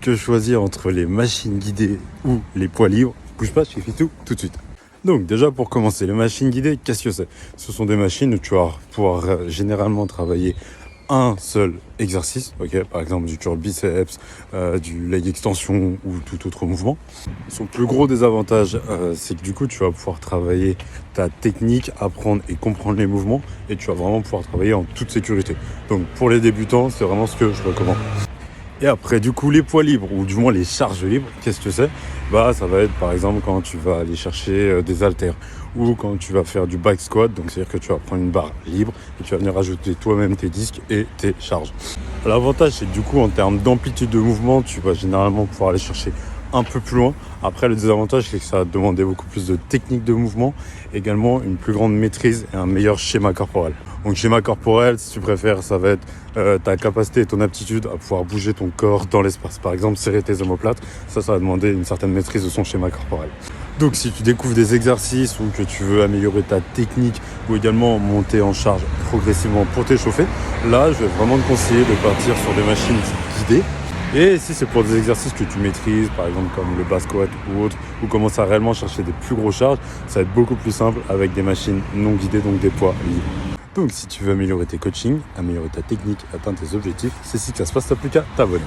que choisir entre les machines guidées ou les poids libres, bouge pas, je t'explique tout de suite. Donc déjà pour commencer, les machines guidées, qu'est-ce que c'est? Ce sont des machines où tu vas pouvoir généralement travailler un seul exercice, ok, par exemple du curl biceps, du leg extension ou tout autre mouvement. Son plus gros désavantage, c'est que du coup tu vas pouvoir travailler ta technique, apprendre et comprendre les mouvements, et tu vas vraiment pouvoir travailler en toute sécurité. Donc pour les débutants, c'est vraiment ce que je recommande. Et après, du coup, les poids libres, ou du moins les charges libres, qu'est-ce que c'est? Ça va être par exemple quand tu vas aller chercher des haltères, ou quand tu vas faire du back squat, donc c'est-à-dire que tu vas prendre une barre libre et tu vas venir ajouter toi-même tes disques et tes charges. L'avantage, c'est que du coup, en termes d'amplitude de mouvement, tu vas généralement pouvoir aller chercher un peu plus loin. Après, le désavantage, c'est que ça va te demander beaucoup plus de technique de mouvement, également une plus grande maîtrise et un meilleur schéma corporel. Donc schéma corporel, si tu préfères, ça va être ta capacité et ton aptitude à pouvoir bouger ton corps dans l'espace. Par exemple, serrer tes omoplates, ça va demander une certaine maîtrise de son schéma corporel. Donc si tu découvres des exercices ou que tu veux améliorer ta technique ou également monter en charge progressivement pour t'échauffer, là, je vais vraiment te conseiller de partir sur des machines guidées. Et si c'est pour des exercices que tu maîtrises, par exemple comme le back squat ou autre, ou commencer à réellement chercher des plus gros charges, ça va être beaucoup plus simple avec des machines non guidées, donc des poids libres. Donc si tu veux améliorer tes coachings, améliorer ta technique, atteindre tes objectifs, c'est ici que ça se passe, t'as plus qu'à t'abonner.